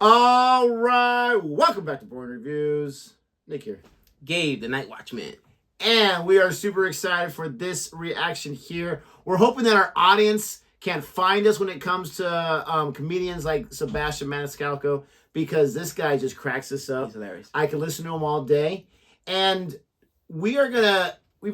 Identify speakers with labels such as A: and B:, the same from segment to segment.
A: All right, welcome back to Boring Reviews. Nick here.
B: Gabe, the Night Watchman.
A: And we are super excited for this reaction here. We're hoping that our audience can find us when it comes to comedians like Sebastian Maniscalco, because this guy just cracks us up.
B: He's hilarious.
A: I can listen to him all day. And we've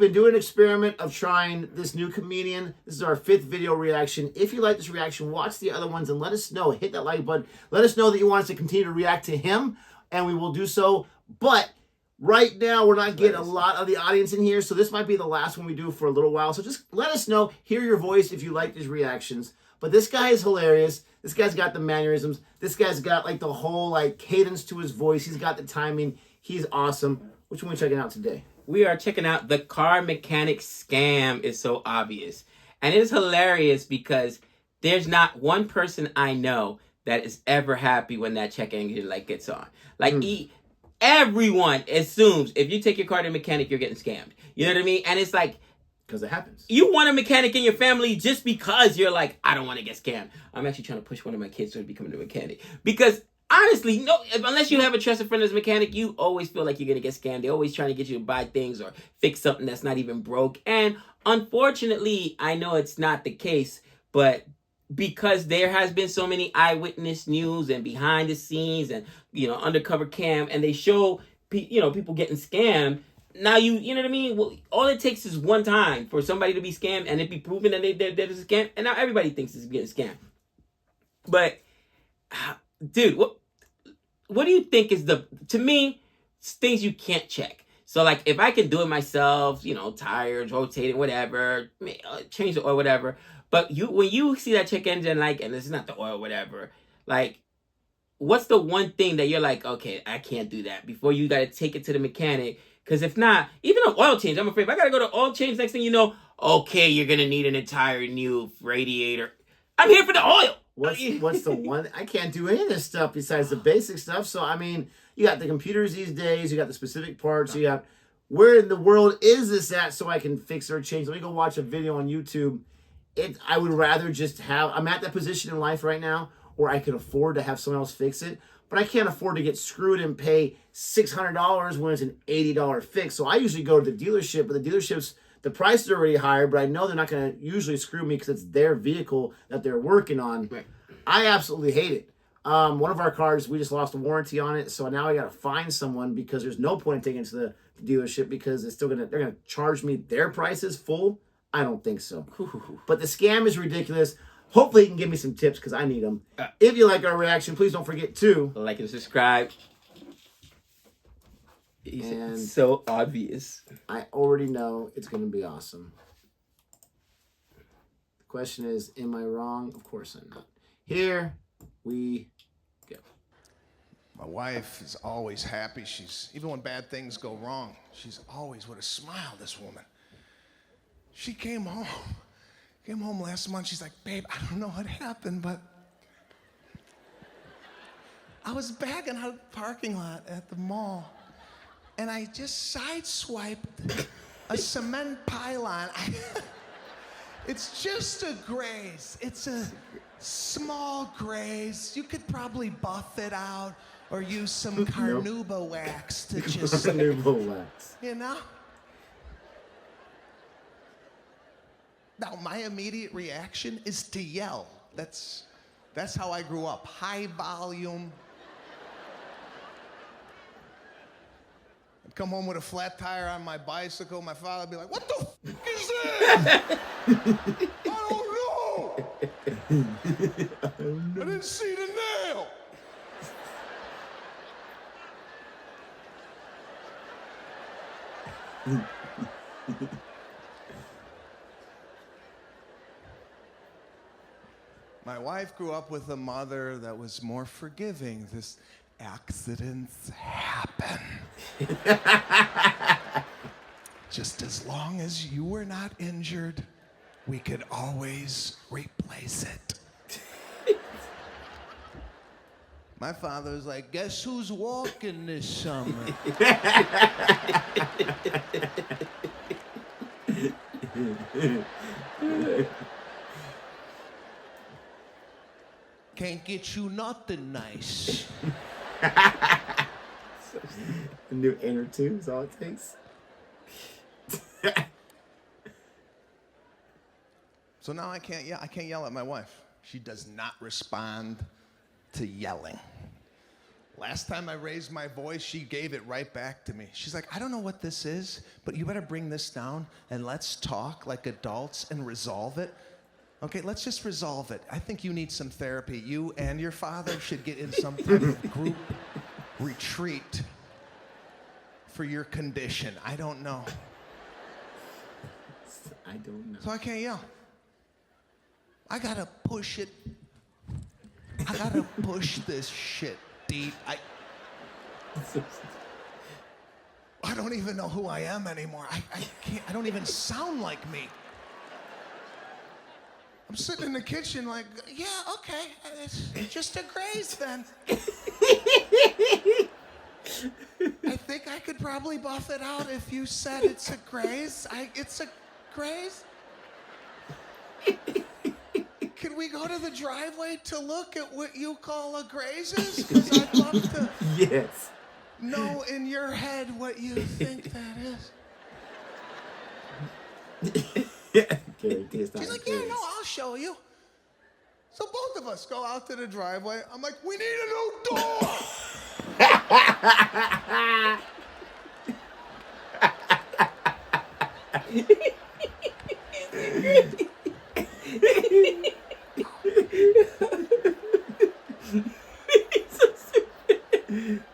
A: been doing an experiment of trying this new comedian. This is our 5th video reaction. If you like this reaction, watch the other ones and let us know. Hit that like button. Let us know that you want us to continue to react to him, and we will do so. But right now, we're not getting a lot of the audience in here, so this might be the last one we do for a little while. So just let us know, hear your voice if you like these reactions. But this guy is hilarious. This guy's got the mannerisms. This guy's got like the whole like cadence to his voice. He's got the timing. He's awesome. Which one are we checking out today?
B: We are checking out The Car Mechanic Scam Is So Obvious. And it is hilarious because there's not one person I know that is ever happy when that check engine light gets on. Like, everyone assumes if you take your car to a mechanic, you're getting scammed. You know what I mean? And it's like,
A: because it happens.
B: You want a mechanic in your family just because you're like, I don't want to get scammed. I'm actually trying to push one of my kids to become a mechanic. Because honestly, no, unless you have a trusted friend as a mechanic, you always feel like you're going to get scammed. They're always trying to get you to buy things or fix something that's not even broke. And unfortunately, I know it's not the case, but because there has been so many eyewitness news and behind the scenes and, undercover cam, and they show, people getting scammed. Now you know what I mean? Well, all it takes is one time for somebody to be scammed and it be proven that they're a scam. And now everybody thinks it's getting scammed. But, dude, what do you think is to me, things you can't check? So, like, if I can do it myself, tires, rotating, whatever, change the oil, whatever. But when you see that check engine, like, and it's not the oil, whatever, like, what's the one thing that you're like, okay, I can't do that before you got to take it to the mechanic? Because if not, even an oil change, I'm afraid if I got to go to oil change, next thing you know, okay, you're going to need an entire new radiator. I'm here for the oil.
A: What's the one? I can't do any of this stuff besides the basic stuff. So, I mean, you got the computers these days. You got the specific parts. You got, where in the world is this at so I can fix or change? Let me go watch a video on YouTube. I would rather just I'm at that position in life right now where I can afford to have someone else fix it. But I can't afford to get screwed and pay $600 when it's an $80 fix. So I usually go to the dealership, but the dealerships, the price is already higher, but I know they're not going to usually screw me because it's their vehicle that they're working on. Right. I absolutely hate it. One of our cars, we just lost a warranty on it, so now I got to find someone because there's no point in taking it to the dealership because they're gonna charge me their prices full. I don't think so. But the scam is ridiculous. Hopefully, you can give me some tips because I need them. If you like our reaction, please don't forget to
B: like and subscribe. It's so obvious.
A: I already know it's going to be awesome. The question is, am I wrong? Of course I'm not. Here we go.
C: My wife is always happy. Even when bad things go wrong, she's always with a smile, this woman. She came home last month. She's like, babe, I don't know what happened, but I was bagging out of the parking lot at the mall, and I just sideswiped a cement pylon. It's just a graze. It's a small graze. You could probably buff it out or use some carnauba wax to just,
A: carnauba wax.
C: Now, my immediate reaction is to yell. That's how I grew up. High volume. I'd come home with a flat tire on my bicycle. My father would be like, what the f*** is that? I don't know. I didn't see the nail. My wife grew up with a mother that was more forgiving. This accidents happen. Just as long as you were not injured, we could always replace it. My father was like, guess who's walking this summer? Can't get you nothing nice.
A: A new inner tube is all it takes.
C: So now I can't yell at my wife. She does not respond to yelling. Last time I raised my voice, she gave it right back to me. She's like, I don't know what this is, but you better bring this down and let's talk like adults and resolve it. Okay, let's just resolve it. I think you need some therapy. You and your father should get in some type of group retreat for your condition. I don't know.
A: I don't know.
C: So I can't yell. I gotta push it. I gotta push this shit deep. I don't even know who I am anymore. I can't. I don't even sound like me. I'm sitting in the kitchen like, yeah, okay, it's just a graze then. I think I could probably buff it out if you said it's a graze. It's a graze. Can we go to the driveway to look at what you call a graze is? Because I'd love to
A: Yes.
C: know in your head what you think that is. She's like, yeah, no, I'll show you. So both of us go out to the driveway. I'm like, we need a new door.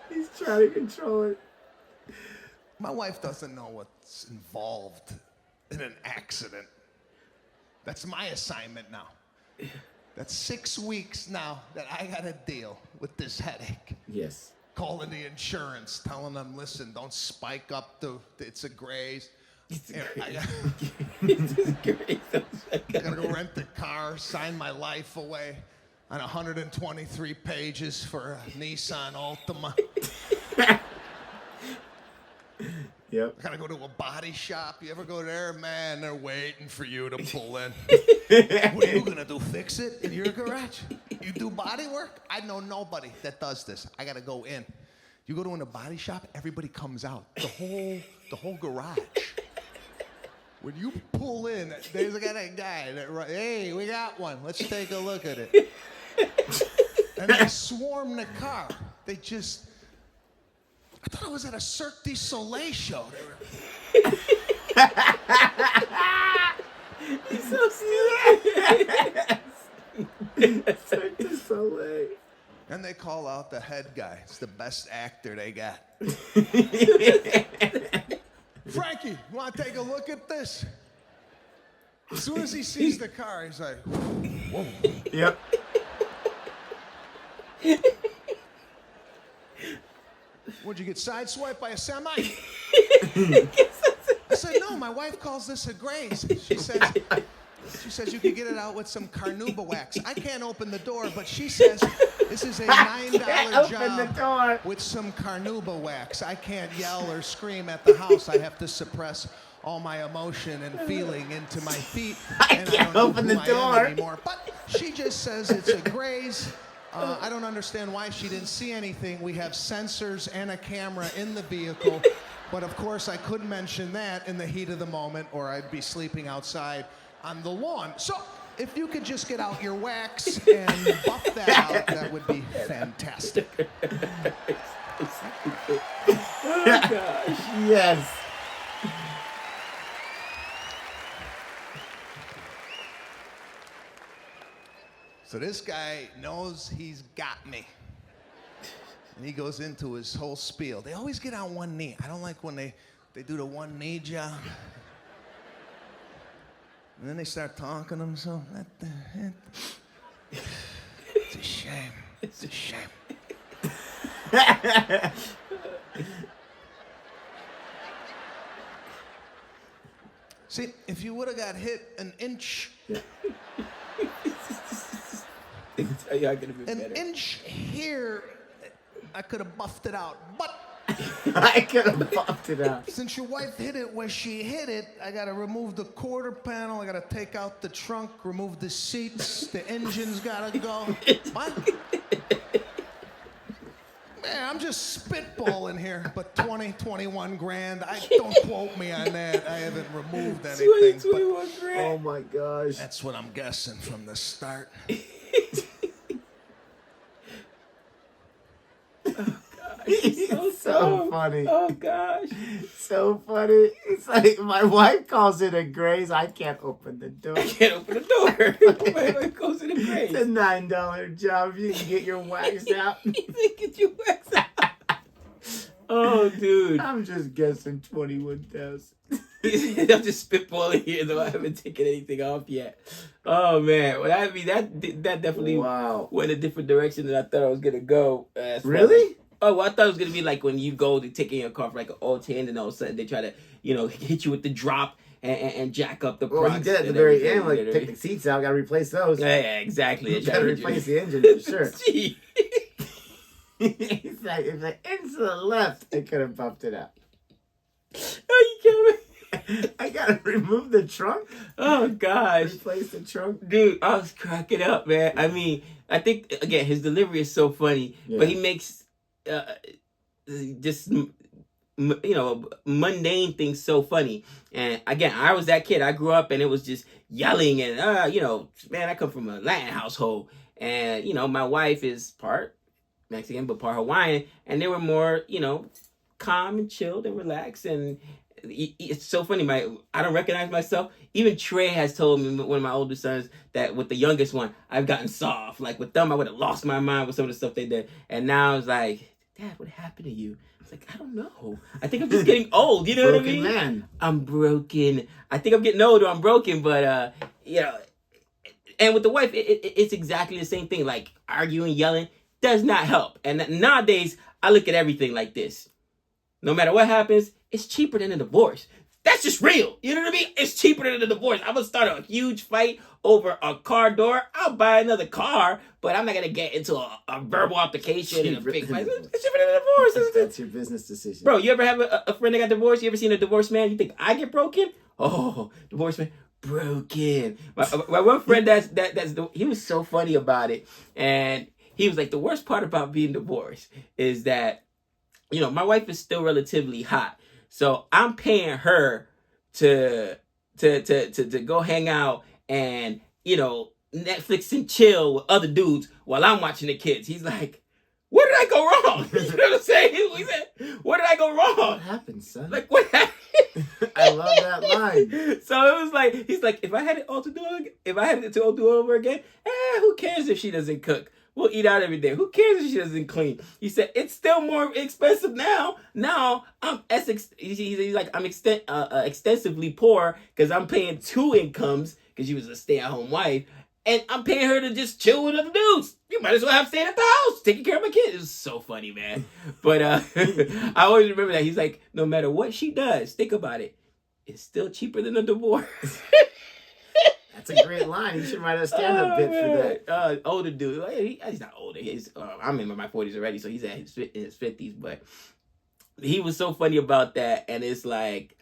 A: He's trying to control it.
C: My wife doesn't know what's involved in an accident. That's my assignment now. That's 6 weeks now that I gotta deal with this headache.
A: Yes.
C: Calling the insurance, telling them, listen, don't spike up it's a graze. I gotta go rent the car, sign my life away on 123 pages for a Nissan Altima.
A: Yep.
C: I gotta go to a body shop. You ever go there? Man, they're waiting for you to pull in. What are you gonna do, fix it in your garage? You do body work? I know nobody that does this. I gotta go in. You go to a body shop, everybody comes out. The whole garage. When you pull in, there's got a guy that, hey, we got one. Let's take a look at it. And they swarm the car. They just, I thought I was at a Cirque du Soleil show.
B: He's so serious.
A: Cirque du Soleil.
C: And they call out the head guy. It's the best actor they got. Frankie, you want to take a look at this? As soon as he sees the car, he's like, whoa.
A: Yep.
C: Would you get sideswiped by a semi? I said, no, my wife calls this a graze. She says you can get it out with some carnauba wax. I can't open the door, but she says this is a $9 job with some carnauba wax. I can't yell or scream at the house. I have to suppress all my emotion and feeling into my feet. And I don't
A: open
C: know
A: the
C: who I am
A: door
C: anymore. But she just says it's a graze. I don't understand why she didn't see anything. We have sensors and a camera in the vehicle. But of course, I couldn't mention that in the heat of the moment, or I'd be sleeping outside on the lawn. So if you could just get out your wax and buff that out, that would be fantastic.
B: Oh gosh.
A: Yes.
C: So this guy knows he's got me. And he goes into his whole spiel. They always get on one knee. I don't like when they do the one knee job. And then they start talking to themselves. It's a shame. It's a shame. See, if you would have got hit an inch,
B: You're gonna be
C: an
B: better.
C: inch here, I could have buffed it out. But
A: I could have popped it out.
C: Since your wife hit it where she hit it, I gotta remove the quarter panel, I gotta take out the trunk, remove the seats, the engine's gotta go. What? Man, I'm just spitballing here, but 21 grand. Don't quote me on that. I haven't removed anything.
B: 21 grand.
A: Oh my gosh.
C: That's what I'm guessing from the start.
A: It's so funny.
B: Oh gosh.
A: So funny. It's like my wife calls it a graze. I can't open the door.
B: I can't open the door. It goes in the grave.
A: It's a $9 job. You can get your wax out.
B: You think get your wax out. Oh, dude.
A: I'm just guessing 21,000.
B: I'm just spitballing here, though I haven't taken anything off yet. Oh man, well, I mean that definitely went a different direction than I thought I was gonna go.
A: Really?
B: Oh, well, I thought it was gonna be like when you go to take in your car for like an oil change, and all of a sudden they try to, hit you with the drop and jack up the price.
A: Well, he did at the very end, like take the seats out, gotta replace those.
B: Yeah, exactly.
A: You gotta replace the engine for sure.
B: Gee.
A: It's like if the engine's to the left, they could have bumped it out.
B: Are you kidding me?
A: I gotta remove the trunk.
B: Oh gosh.
A: Replace the trunk.
B: Dude, I was cracking up, man. I mean, I think again his delivery is so funny, but he makes just mundane things so funny. And again, I was that kid. I grew up and it was just yelling and man, I come from a Latin household, and my wife is part Mexican but part Hawaiian, and they were more calm and chilled and relaxed. And it's so funny. I don't recognize myself. Even Trey has told me, one of my older sons, that with the youngest one, I've gotten soft. Like with them, I would have lost my mind with some of the stuff they did. And now it's like, Dad, what happened to you? It's like, I don't know. I think I'm just getting old. You know what I mean?
A: Man.
B: I'm broken. I think I'm getting older. I'm broken. But, and with the wife, it's exactly the same thing. Like arguing, yelling does not help. And nowadays, I look at everything like this. No matter what happens, it's cheaper than a divorce. That's just real. You know what I mean? It's cheaper than a divorce. I'm going to start a huge fight over a car door. I'll buy another car, but I'm not going to get into a verbal altercation and a big fight. It's cheaper than a divorce.
A: That's your business decision.
B: Bro, you ever have a friend that got divorced? You ever seen a divorced man? You think I get broken? Oh, divorced man. Broken. My one friend he was so funny about it. And he was like, the worst part about being divorced is that my wife is still relatively hot. So I'm paying her to go hang out and, Netflix and chill with other dudes while I'm watching the kids. He's like, where did I go wrong? You know what I'm saying? He said, where did I go wrong?
A: What happened, son?
B: Like, what happened?
A: I love that line.
B: So it was like, he's like, if I had it to all do over again, who cares if she doesn't cook? We'll eat out every day. Who cares if she doesn't clean? He said, it's still more expensive now. Now, he's like, I'm extensively poor because I'm paying 2 incomes because she was a stay-at-home wife. And I'm paying her to just chill with other dudes. You might as well have stayed at the house, taking care of my kids. It was so funny, man. But I always remember that. He's like, no matter what she does, think about it. It's still cheaper than a divorce.
A: That's a great line. You should write a stand-up bit for that.
B: Older dude. He's not older. I'm in my 40s already, so he's in his 50s. But he was so funny about that. And it's like,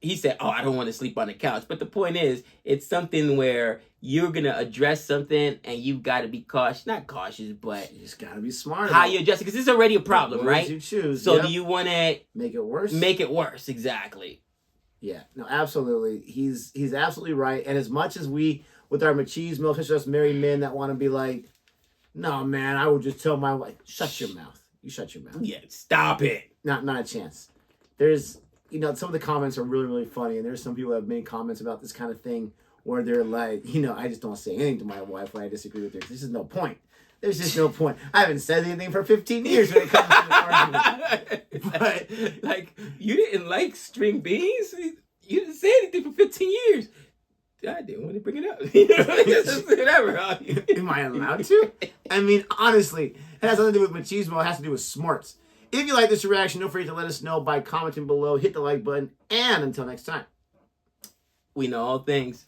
B: he said, oh, I don't want to sleep on the couch. But the point is, it's something where you're going to address something and you've got to be cautious. Not cautious, but
A: you just got to be smart
B: how you address it. Because it's already a problem, right?
A: You choose.
B: So do you want to
A: make it worse?
B: Make it worse, exactly.
A: Yeah, no, absolutely. He's absolutely right. And as much as we, with our machismo, especially us married men that want to be like, no, man, I would just tell my wife, shut your mouth. You shut your mouth.
B: Yeah, stop it.
A: Not a chance. There's, some of the comments are really, really funny. And there's some people that have made comments about this kind of thing where they're like, I just don't say anything to my wife when I disagree with her. There's just no point. There's just no point. I haven't said anything for 15 years when it comes to the argument. But,
B: like, you didn't like string beans? You didn't say anything for 15 years. I didn't want to bring it up. Whatever.
A: Am I allowed to? I mean, honestly, it has nothing to do with machismo. It has to do with smarts. If you like this reaction, don't forget to let us know by commenting below. Hit the like button. And until next time.
B: We know all things.